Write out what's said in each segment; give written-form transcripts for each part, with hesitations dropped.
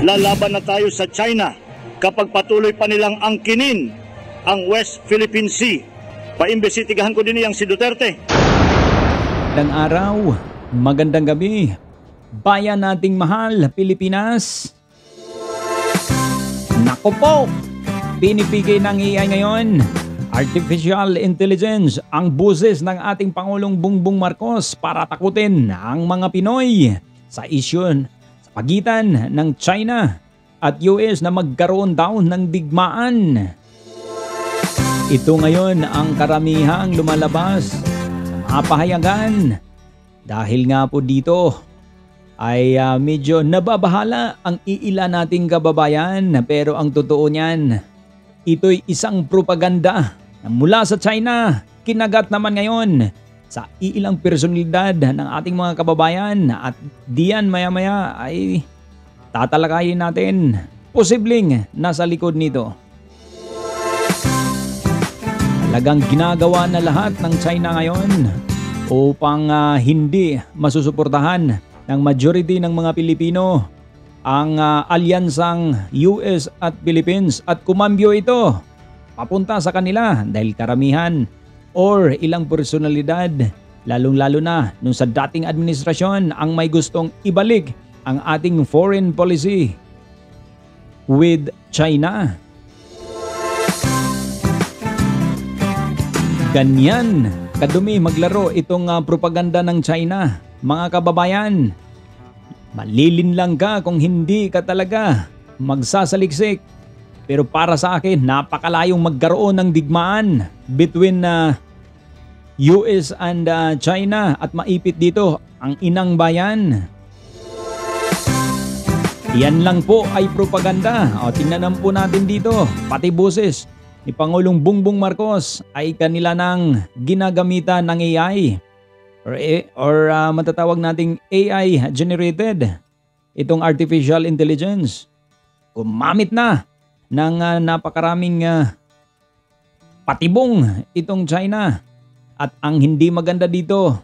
Lalaban na tayo sa China kapag patuloy pa nilang angkinin ang West Philippine Sea. Paimbesitigahan ko din ang si Duterte. Magandang araw, magandang gabi, bayan nating mahal, Pilipinas. Naku po, pinipigay ng AI ngayon, Artificial Intelligence, ang buses ng ating Pangulong Bongbong Marcos para takutin ang mga Pinoy sa isyu sa pagitan ng China at US na magkaroon daw ng digmaan. Ito ngayon ang karamihang lumalabas sa mga pahayagan. Dahil nga po dito ay medyo nababahala ang iila nating kababayan, pero ang totoo niyan, ito'y isang propaganda na mula sa China, kinagat naman ngayon sa iilang personalidad ng ating mga kababayan, at diyan maya-maya ay tatalakayin natin posibleng nasa likod nito. Talagang ginagawa na lahat ng China ngayon upang hindi masusuportahan ng majority ng mga Pilipino ang alyansang US at Philippines, at kumambyo ito papunta sa kanila dahil karamihan or ilang personalidad, lalong-lalo na nung sa dating administrasyon, ang may gustong ibalik ang ating foreign policy with China. Ganyan kadumi maglaro itong propaganda ng China, mga kababayan. Malilinlang ka kung hindi ka talaga magsasaliksik. Pero para sa akin, napakalayong magkaroon ng digmaan between US and China at maipit dito ang inang bayan. Yan lang po ay propaganda. O, tingnan po natin dito, pati boses ni Pangulong Bongbong Marcos ay kanila nang ginagamitan ng AI or matatawag nating AI generated, itong artificial intelligence. Gumamit na ng napakaraming patibong itong China, at ang hindi maganda dito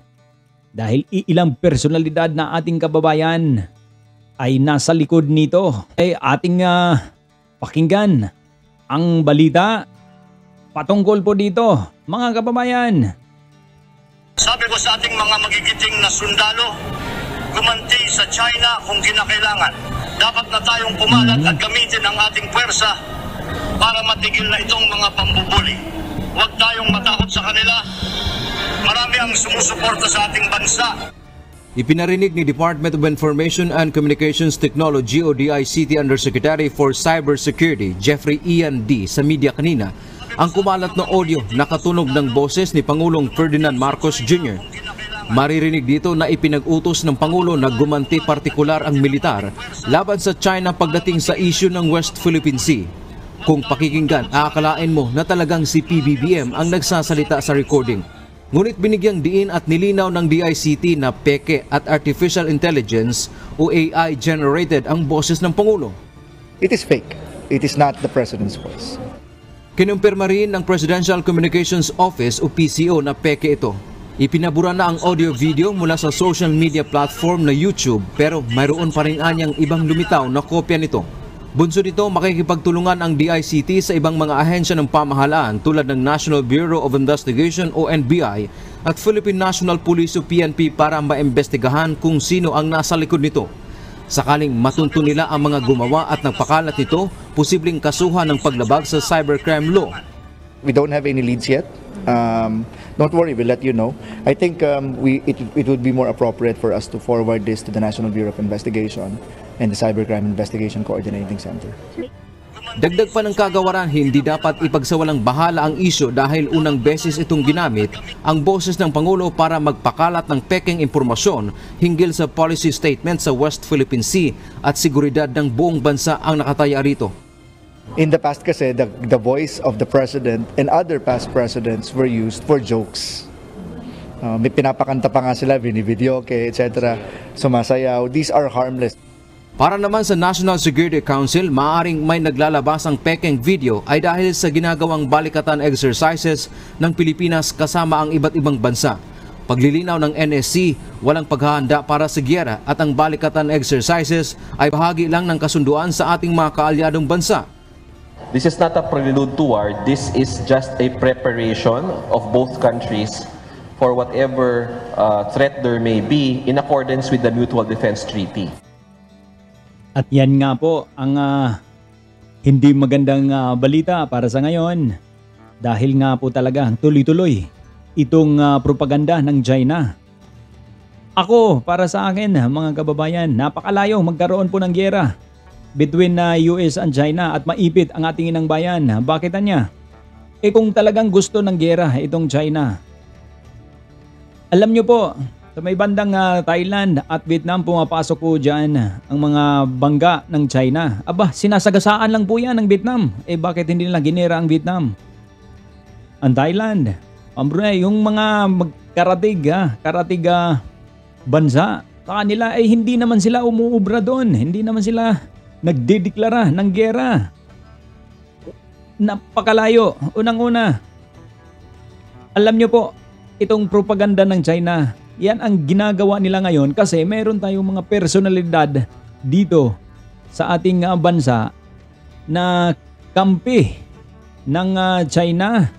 dahil ilang personalidad na ating kababayan ay nasa likod nito. Ay ating pakinggan ang balita patungkol po dito, mga kababayan. Sabi ko sa ating mga magigiting na sundalo, gumanti sa China kung kinakailangan. Dapat na tayong pumalat at gamitin ang ating puwersa para matigil na itong mga pambubuli. Huwag tayong matakot sa kanila. Marami ang sumusuporta sa ating bansa. Ipinarinig ni Department of Information and Communications Technology o DICT Undersecretary for Cybersecurity Jeffrey Ian D. sa media kanina ang kumalat na audio na katunog ng boses ni Pangulong Ferdinand Marcos Jr. Maririnig dito na ipinag-utos ng Pangulo na gumanti partikular ang militar laban sa China pagdating sa issue ng West Philippine Sea. Kung pakikinggan, aakalain mo na talagang si PBBM ang nagsasalita sa recording. Ngunit binigyang diin at nilinaw ng DICT na peke at artificial intelligence o AI generated ang boses ng Pangulo. It is fake. It is not the President's voice. Kinumpirma rin ng Presidential Communications Office o PCO na peke ito. Ipinabura na ang audio-video mula sa social media platform na YouTube, pero mayroon pa rin anyang ibang lumitaw na kopya nito. Bunso nito, makikipagtulungan ang DICT sa ibang mga ahensya ng pamahalaan tulad ng National Bureau of Investigation o NBI at Philippine National Police o PNP para maimbestigahan kung sino ang nasa likod nito. Sakaling matunto nila ang mga gumawa at nagpakalat nito, posibleng kasuhan ng paglabag sa cybercrime law. We don't have any leads yet. Don't worry, we'll let you know. I think it would be more appropriate for us to forward this to the National Bureau of Investigation and the Cybercrime Investigation Coordinating Center. Dagdag pa ng kagawaran, hindi dapat ipagsawalang bahala ang isyu dahil unang beses itong ginamit ang boses ng Pangulo para magpakalat ng pekeng impormasyon hinggil sa policy statement sa West Philippine Sea at seguridad ng buong bansa ang nakataya rito. In the past kasi, the voice of the President and other past presidents were used for jokes. May pinapakanta pa nga sila, binivideoke, etc. Sumasayaw. These are harmless. Para naman sa National Security Council, maaaring may naglalabasang pekeng video ay dahil sa ginagawang balikatan exercises ng Pilipinas kasama ang iba't ibang bansa. Paglilinaw ng NSC, walang paghahanda para sa giyera at ang balikatan exercises ay bahagi lang ng kasunduan sa ating mga kaalyadong bansa. This is not a prelude to war. This is just a preparation of both countries for whatever threat there may be in accordance with the Mutual Defense Treaty. At yan nga po ang hindi magandang balita para sa ngayon dahil nga po talaga tuloy-tuloy itong propaganda ng China. Ako, para sa akin mga kababayan, napakalayo magkaroon po ng giyera between US and China at maipit ang ating inang bayan. Bakit niya? Kung talagang gusto ng giyera itong China. Alam nyo po, sa may bandang Thailand at Vietnam pumapasok po dyan ang mga bangga ng China. Aba, sinasagasaan lang po yan ng Vietnam. Bakit hindi nila ginera ang Vietnam? Ang Thailand, ang Brunei, yung mga karatig bansa, sa kanila ay hindi naman sila umuubra doon. Hindi naman sila nagdedeklara ng giyera. Napakalayo. Unang-una, alam nyo po, itong propaganda ng China, yan ang ginagawa nila ngayon kasi meron tayong mga personalidad dito sa ating bansa na kampi ng China,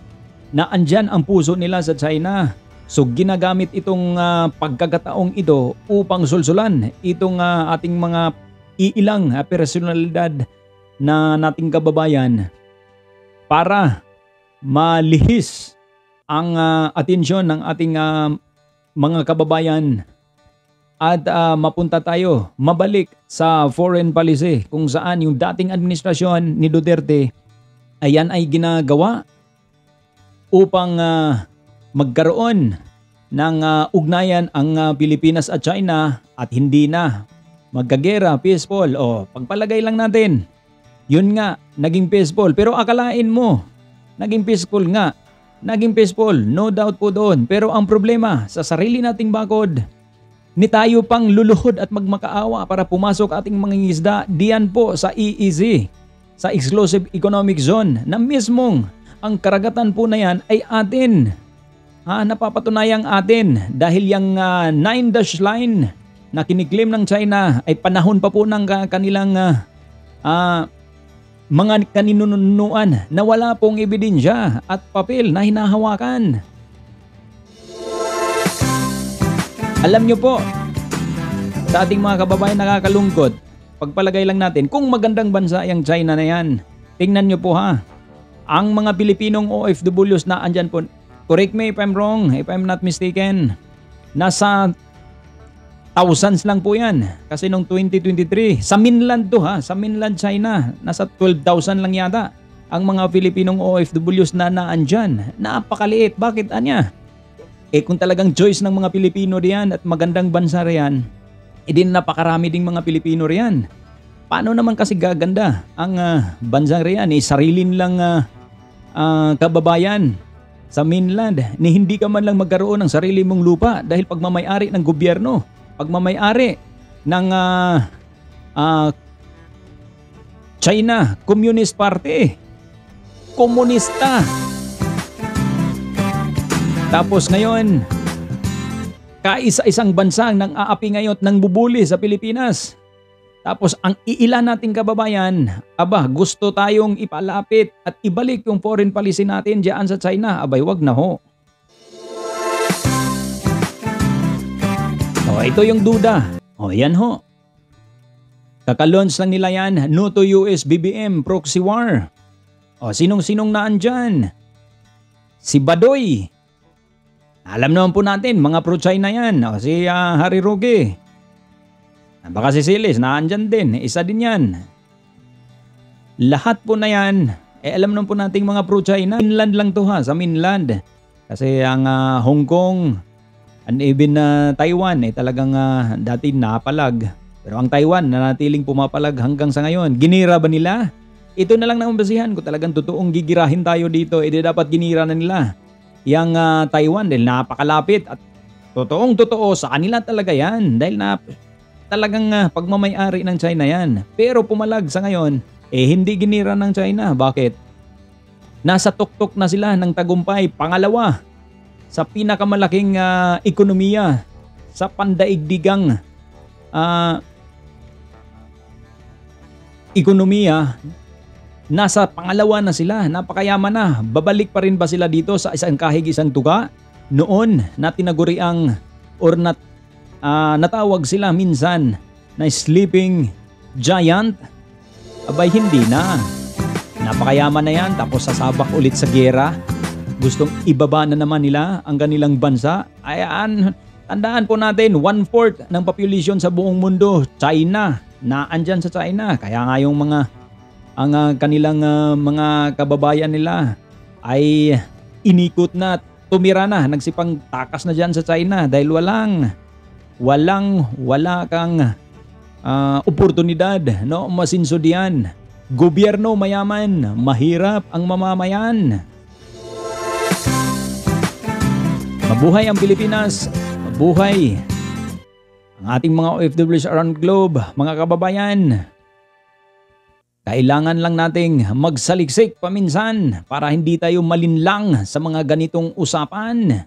na andyan ang puso nila sa China. So ginagamit itong pagkakataong ito upang sulsulan itong ating mga iilang personalidad na nating kababayan para malihis ang atensyon ng ating mga kababayan at mapunta tayo, mabalik sa foreign policy kung saan yung dating administrasyon ni Duterte ayan ay ginagawa upang magkaroon ng ugnayan ang Pilipinas at China at hindi na magkagera, peaceful. O pagpalagay lang natin, yun nga, naging peaceful. Pero akalain mo, naging peaceful nga. Naging peaceful, no doubt po doon. Pero ang problema, sa sarili nating bakod, ni tayo pang luluhod at magmakaawa para pumasok ating mga isda diyan po sa EEZ, sa Exclusive Economic Zone, na mismong ang karagatan po na yan ay atin. Napapatunayang atin dahil yung 9-dash line na kiniklaim ng China ay panahon pa po ng kanilang mga kaninunuan na wala pong ebidensya at papel na hinahawakan. Alam nyo po, sa ating mga kababayan nakakalungkot, pagpalagay lang natin kung magandang bansa yung China na yan. Tingnan nyo po ang mga Pilipinong OFWs na andyan po, correct me if I'm wrong, if I'm not mistaken, nasa thousands lang po yan. Kasi noong 2023, sa mainland to sa mainland China, nasa 12,000 lang yata ang mga Pilipinong OFWs na naandyan. Napakaliit. Bakit anya? Kung talagang choice ng mga Pilipino riyan at magandang bansa riyan, din napakarami ding mga Pilipino riyan. Paano naman kasi gaganda ang bansang riyan? Sarili nilang kababayan sa mainland ni hindi ka man lang magkaroon ng sarili mong lupa dahil pagmamayari ng gobyerno, pagmamayari ng China Communist Party, komunista. Tapos ngayon, kaisa-isang bansa nang aapi ngayon ng bubuli sa Pilipinas. Tapos ang iilan nating kababayan, gusto tayong ipalapit at ibalik yung foreign policy natin diyan sa China. Wag na ho. Ito yung duda. Yan ho. Kakalaunch lang nila yan, no to US BBM proxy war. Sinong-sinong naandyan? Si Badoy. Alam naman po natin, mga pro-China yan. Si Harry Roque. Baka si Silis, naandyan din. Isa din yan. Lahat po na yan, alam naman po nating mga pro-China. Mainland lang to sa mainland. Kasi ang Hong Kong and even Taiwan talagang dati napalag. Pero ang Taiwan nanatiling pumapalag hanggang sa ngayon. Ginira ba nila? Ito na lang naman basihan ko talagang totoong gigirahin tayo dito. Dapat ginira na nila yang Taiwan dahil napakalapit at totoong-totoo sa kanila talaga yan. Dahil talagang pagmamayari ng China yan. Pero pumalag sa ngayon, hindi ginira ng China. Bakit? Nasa tuktok na sila ng tagumpay. Pangalawa sa pinakamalaking ekonomiya sa pandaigdigang ekonomiya. Nasa pangalawa na sila, napakayaman na. Babalik pa rin ba sila dito sa isang kahig isang tuga? Noon na tinaguriang or natawag sila minsan na sleeping giant? Abay hindi na. Napakayaman na yan, tapos sasabak ulit sa gera. Gustong ibaba na naman nila ang kanilang bansa. Ayan, tandaan po natin, 1/4 ng population sa buong mundo, China. Naandyan sa China. Kaya nga yung kanilang mga kababayan nila ay inikot na, tumira na, nagsipang takas na dyan sa China dahil wala kang oportunidad, no, masinso diyan. Gobyerno mayaman, mahirap ang mamamayan. Mabuhay ang Pilipinas, mabuhay ang ating mga OFWs around the globe, mga kababayan. Kailangan lang nating magsaliksik paminsan para hindi tayo malinlang sa mga ganitong usapan.